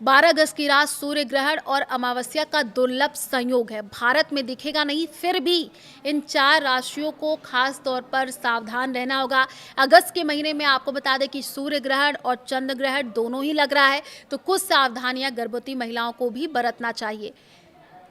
12 अगस्त की रात सूर्य ग्रहण और अमावस्या का दुर्लभ संयोग है। भारत में दिखेगा नहीं, फिर भी इन 4 राशियों को खास तौर पर सावधान रहना होगा। अगस्त के महीने में आपको बता दें कि सूर्य ग्रहण और चंद्र ग्रहण दोनों ही लग रहा है, तो कुछ सावधानियां गर्भवती महिलाओं को भी बरतना चाहिए।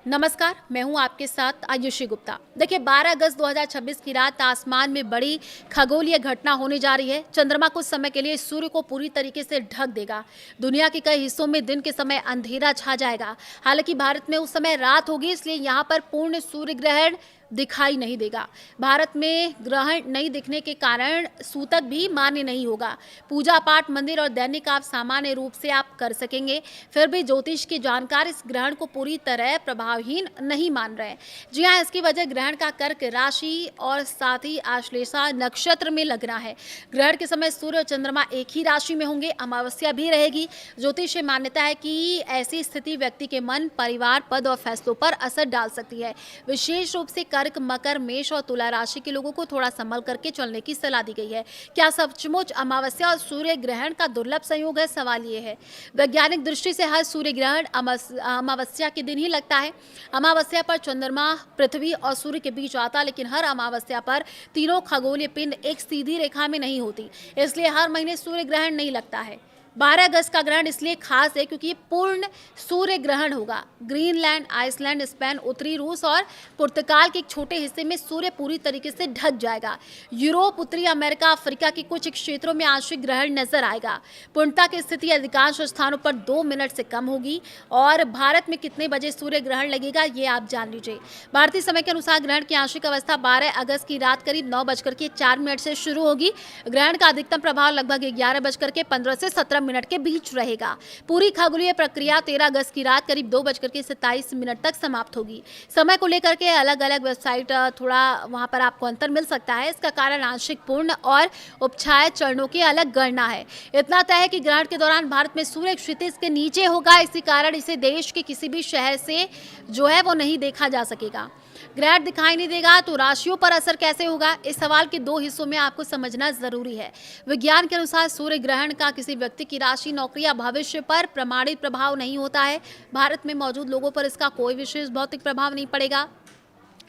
नमस्कार, मैं हूं आपके साथ आयुषी गुप्ता। देखिए, 12 अगस्त 2026 की रात आसमान में बड़ी खगोलीय घटना होने जा रही है। चंद्रमा कुछ समय के लिए सूर्य को पूरी तरीके से ढक देगा। दुनिया के कई हिस्सों में दिन के समय अंधेरा छा जाएगा। हालांकि भारत में उस समय रात होगी, इसलिए यहाँ पर पूर्ण सूर्य ग्रहण दिखाई नहीं देगा। भारत में ग्रहण नहीं दिखने के कारण सूतक भी मान्य नहीं होगा। पूजा पाठ, मंदिर और दैनिक आप सामान्य रूप से आप कर सकेंगे। फिर भी ज्योतिष के जानकार इस ग्रहण को पूरी तरह प्रभावहीन नहीं मान रहे हैं। जी हाँ, इसकी वजह ग्रहण का कर्क राशि और साथ ही आश्लेषा नक्षत्र में लगना है। ग्रहण के समय सूर्य और चंद्रमा एक ही राशि में होंगे, अमावस्या भी रहेगी। ज्योतिष में मान्यता है कि ऐसी स्थिति व्यक्ति के मन, परिवार, पद और फैसलों पर असर डाल सकती है। विशेष रूप से कर्क, मकर, मेष और तुला राशि के लोगों को थोड़ा संभल करके चलने की सलाह दी गई है। क्या सचमुच अमावस्या और सूर्य ग्रहण का दुर्लभ संयोग है? सवाल ये है। वैज्ञानिक दृष्टि से हर सूर्य ग्रहण अमावस्या के दिन ही लगता है। अमावस्या पर चंद्रमा पृथ्वी और सूर्य के बीच आता, लेकिन हर अमावस्या पर तीनों खगोलीय पिंड एक सीधी रेखा में नहीं होती, इसलिए हर महीने सूर्य ग्रहण नहीं लगता है। 12 अगस्त का ग्रहण इसलिए खास है क्योंकि पूर्ण सूर्य ग्रहण होगा। ग्रीनलैंड, आइसलैंड, स्पेन, उत्तरी रूस और पुर्तगाल के एक छोटे हिस्से में सूर्य पूरी तरीके से ढक जाएगा। यूरोप, उत्तरी अमेरिका, अफ्रीका के कुछ क्षेत्रों में आंशिक ग्रहण नजर आएगा। पूर्णता की स्थिति अधिकांश स्थानों पर 2 मिनट से कम होगी। और भारत में कितने बजे सूर्य ग्रहण लगेगा, ये आप जान लीजिए। भारतीय समय के अनुसार ग्रहण की आंशिक अवस्था 12 अगस्त की रात करीब 9:04 से शुरू होगी। ग्रहण का अधिकतम प्रभाव लगभग 11:15 से 17 मिनट के बीच रहेगा। पूरी खगोलीय प्रक्रिया 13 अगस्त की रात करीब 2:27 तक समाप्त होगी। समय को लेकर के अलग अलग वेबसाइट थोड़ा वहां पर आपको अंतर मिल सकता है। इसका कारण आंशिक, पूर्ण और उपछाया चरणों की अलग गणना है। इतना तय है कि ग्रहण के दौरान भारत में सूर्य क्षितिज के नीचे होगा। इसी कारण इसे देश के किसी भी शहर से जो है वो नहीं देखा जा सकेगा। ग्रहण दिखाई नहीं देगा तो राशियों पर असर कैसे होगा? इस सवाल के 2 हिस्सों में आपको समझना जरूरी है। विज्ञान के अनुसार सूर्य ग्रहण का किसी व्यक्ति की राशि, नौकरी या भविष्य पर प्रमाणित प्रभाव नहीं होता है। भारत में मौजूद लोगों पर इसका कोई विशेष भौतिक प्रभाव नहीं पड़ेगा।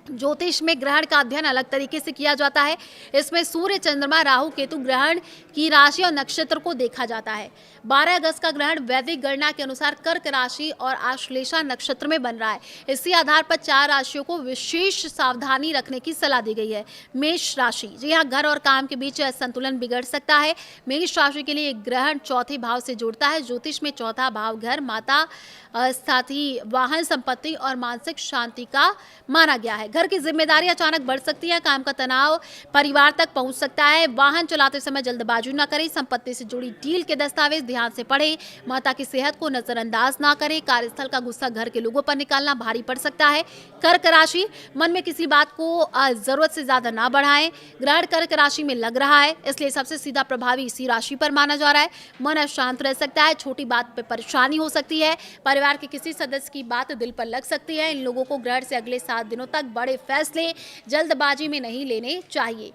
ज्योतिष में ग्रहण का अध्ययन अलग तरीके से किया जाता है। इसमें सूर्य, चंद्रमा, राहु, केतु ग्रहण की राशि और नक्षत्र को देखा जाता है। 12 अगस्त का ग्रहण वैदिक गणना के अनुसार कर्क राशि और आश्लेषा नक्षत्र में बन रहा है। इसी आधार पर 4 राशियों को विशेष सावधानी रखने की सलाह दी गई है। मेष राशि, जी हाँ, घर और काम के बीच संतुलन बिगड़ सकता है। मेष राशि के लिए ग्रहण चौथे भाव से जुड़ता है। ज्योतिष में चौथा भाव घर, माता, साथ ही वाहन, संपत्ति और मानसिक शांति का माना गया है। घर की जिम्मेदारी अचानक बढ़ सकती है। काम का तनाव परिवार तक पहुंच सकता है। वाहन चलाते समय जल्दबाजी न करें। संपत्ति से जुड़ी डील के दस्तावेज ध्यान से पढ़ें। माता की सेहत को नजरअंदाज ना करें। कार्यस्थल का गुस्सा घर के लोगों पर निकालना भारी पड़ सकता है। कर्क राशि, मन में किसी बात को जरूरत से ज्यादा ना बढ़ाएं। ग्रहण कर्क राशि में लग रहा है, इसलिए सबसे सीधा प्रभावी इसी राशि पर माना जा रहा है। मन अशांत रह सकता है। छोटी बात पर परेशानी हो सकती है। परिवार के किसी सदस्य की बात दिल पर लग सकती है। इन लोगों को ग्रहण से अगले 7 दिनों तक बड़े फैसले जल्दबाजी में नहीं लेने चाहिए।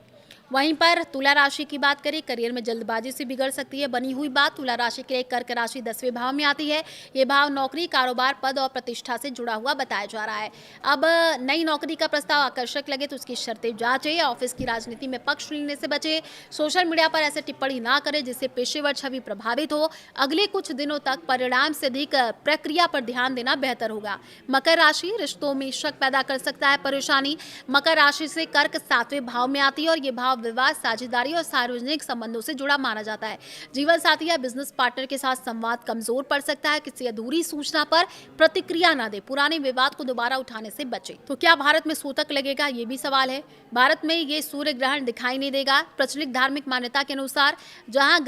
वहीं पर तुला राशि की बात करें, करियर में जल्दबाजी से बिगड़ सकती है बनी हुई बात। तुला राशि के लिए कर्क राशि 10वें भाव में आती है। ये भाव नौकरी, कारोबार, पद और प्रतिष्ठा से जुड़ा हुआ बताया जा रहा है। अब नई नौकरी का प्रस्ताव आकर्षक लगे तो उसकी शर्तें जांचें। ऑफिस की राजनीति में पक्ष लेने से बचे। सोशल मीडिया पर ऐसे टिप्पणी ना करें जिससे पेशेवर छवि प्रभावित हो। अगले कुछ दिनों तक परिणाम से अधिक प्रक्रिया पर ध्यान देना बेहतर होगा। मकर राशि, रिश्तों में शक पैदा कर सकता है परेशानी। मकर राशि से कर्क 7वें भाव में आती है और ये भाव विवाद, साझेदारी और सार्वजनिक संबंधों से जुड़ा माना जाता है। जीवन साथी या बिजनेस पार्टनर के साथ संवाद कमजोर पड़ सकता है। किसी अधूरी सूचना पर प्रतिक्रिया ना दे। पुराने विवाद को दोबारा उठाने से बचे। तो क्या भारत में सूतक लगेगा, ये भी सवाल है। भारत में ये सूर्य ग्रहण दिखाई नहीं देगा। प्रचलित धार्मिक मान्यता के अनुसार जहां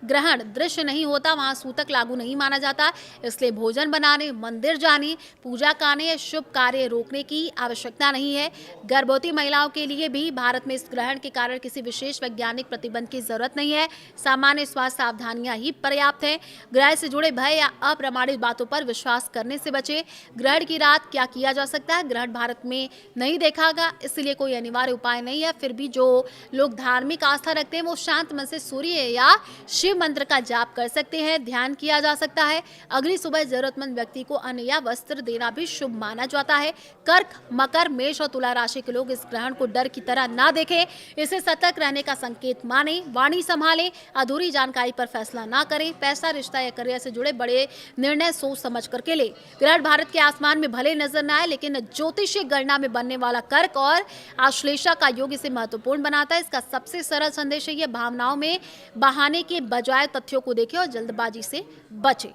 ग्रहण दृश्य नहीं होता वहां सूतक लागू नहीं माना जाता। इसलिए भोजन बनाने, मंदिर जाने, पूजा करने या शुभ कार्य रोकने की आवश्यकता नहीं है। गर्भवती महिलाओं के लिए भी भारत में इस ग्रहण के कारण किसी विशेष वैज्ञानिक प्रतिबंध की जरूरत नहीं है। सामान्य स्वास्थ्य सावधानियां ही पर्याप्त हैं। ग्रह से जुड़े भय या अप्रमाणित बातों पर विश्वास करने से बचे। ग्रहण की रात क्या किया जा सकता है? ग्रहण भारत में नहीं देखागा, इसलिए कोई अनिवार्य उपाय नहीं है। फिर भी जो लोग धार्मिक आस्था रखते हैं वो शांत मन से सूर्य या शिव शिव मंत्र का जाप कर सकते हैं, ध्यान किया जा सकता है। अगली सुबह जरूरतमंद व्यक्ति को अन्न या वस्त्र देना भी शुभ माना जाता है। कर्क, मकर, मेष और तुला राशि के लोग इस ग्रहण को डर की तरह ना देखें, इसे सतर्क रहने का संकेत माने। वाणी संभालें, अधूरी जानकारी पर फैसला ना करें। पैसा, रिश्ता या करियर से जुड़े बड़े निर्णय सोच समझ करके ले। ग्रहण भारत के आसमान में भले नजर न आए, लेकिन ज्योतिषीय गणना में बनने वाला कर्क और आश्लेषा का योग इसे महत्वपूर्ण बनाता है। इसका सबसे सरल संदेश है, भावनाओं में बहाने के बजाय तथ्यों को देखें और जल्दबाजी से बचें।